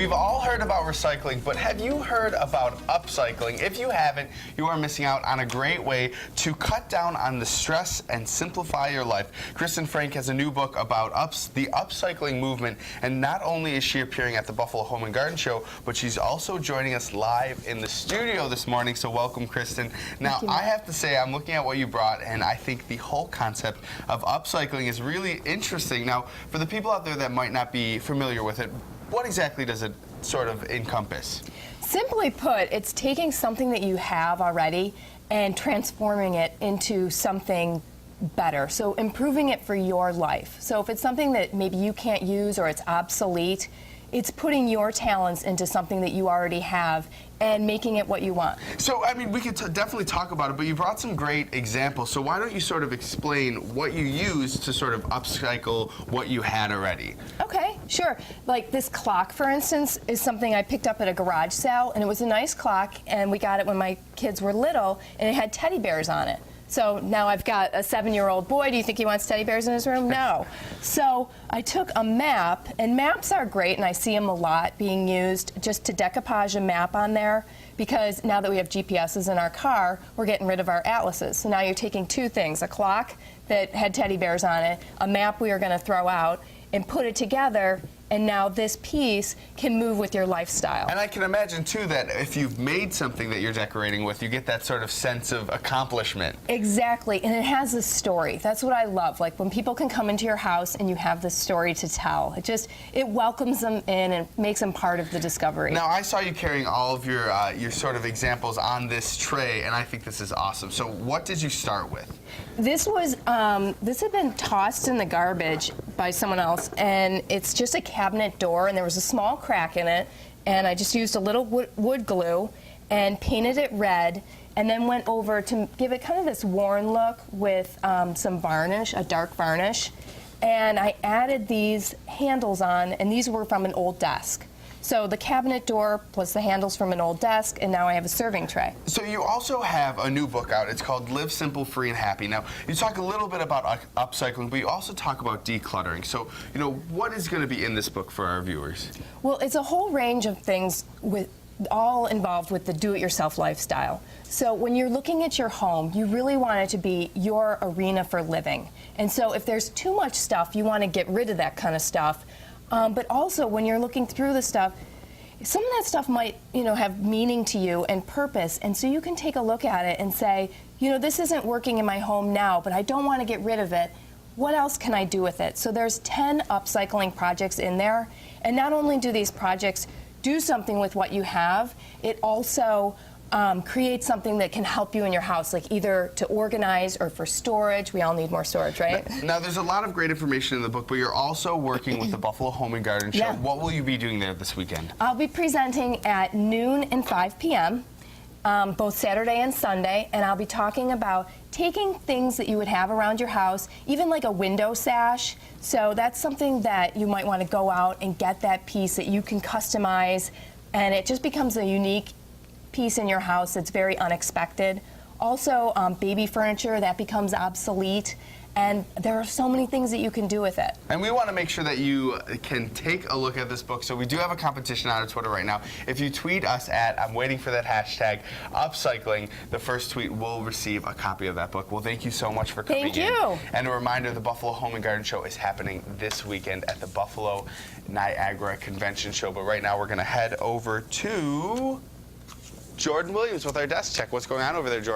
We've all heard about recycling, but have you heard about upcycling? If you haven't, you are missing out on a great way to cut down on the stress and simplify your life. Kristen Frank has a new book about the upcycling movement, and not only is she appearing at the Buffalo Home and Garden Show, but she's also joining us live in the studio this morning, so welcome, Kristen. Now, I have to say, I'm looking at what you brought, and I think the whole concept of upcycling is really interesting. Now, for the people out there that might not be familiar with it, what exactly does it sort of encompass? Simply put, it's taking something that you have already and transforming it into something better, so improving it for your life. So if it's something that maybe you can't use or it's obsolete, it's putting your talents into something that you already have and making it what you want. So, I mean, we could definitely talk about it, but you brought some great examples. So why don't you sort of explain what you used to sort of upcycle what you had already? Okay, sure. Like this clock, for instance, is something I picked up at a garage sale, and it was a nice clock, and we got it when my kids were little, and it had teddy bears on it. So now I've got a 7-year-old boy. Do you think he wants teddy bears in his room? No. So I took a map, and maps are great, and I see them a lot being used just to decoupage a map on there, because now that we have GPSs in our car, we're getting rid of our atlases. So now you're taking two things, a clock that had teddy bears on it, a map we are going to throw out, and put it together, and now this piece can move with your lifestyle. And I can imagine, too, that if you've made something that you're decorating with, you get that sort of sense of accomplishment. Exactly, and it has a story. That's what I love. Like when people can come into your house and you have this story to tell. It welcomes them in and makes them part of the discovery. Now, I saw you carrying all of your sort of examples on this tray, and I think this is awesome. So what did you start with? This was, this had been tossed in the garbage by someone else, and it's just a cabinet door, and there was a small crack in it, and I just used a little wood glue and painted it red, and then went over to give it kind of this worn look with some varnish, a dark varnish, and I added these handles on, and these were from an old desk. So the cabinet door plus the handles from an old desk, and now I have a serving tray. So you also have a new book out. It's called Live Simple, Free, and Happy. Now, you talk a little bit about upcycling, but you also talk about decluttering. So, you know, what is going to be in this book for our viewers? Well, it's a whole range of things all involved with the do-it-yourself lifestyle. So when you're looking at your home, you really want it to be your arena for living. And so if there's too much stuff, you want to get rid of that kind of stuff. But also, when you're looking through the stuff, some of that stuff might, have meaning to you and purpose, and so you can take a look at it and say, this isn't working in my home now, but I don't want to get rid of it. What else can I do with it? So there's 10 upcycling projects in there, and not only do these projects do something with what you have, it also create something that can help you in your house, like either to organize or for storage. We all need more storage, right? Now, there's a lot of great information in the book, but you're also working with the Buffalo Home and Garden Show. Yeah. What will you be doing there this weekend? I'll be presenting at noon and 5 p.m., both Saturday and Sunday, and I'll be talking about taking things that you would have around your house, even like a window sash. So that's something that you might want to go out and get that piece that you can customize, and it just becomes a unique piece in your house that's very unexpected. Also, baby furniture, that becomes obsolete, and there are so many things that you can do with it. And we want to make sure that you can take a look at this book, so we do have a competition on our Twitter right now. If you tweet us at, I'm waiting for that hashtag, upcycling, the first tweet will receive a copy of that book. Well, thank you so much for coming in. Thank you. And a reminder, the Buffalo Home and Garden Show is happening this weekend at the Buffalo Niagara Convention Show. But right now we're going to head over to Jordan Williams with our desk check. What's going on over there, Jordan?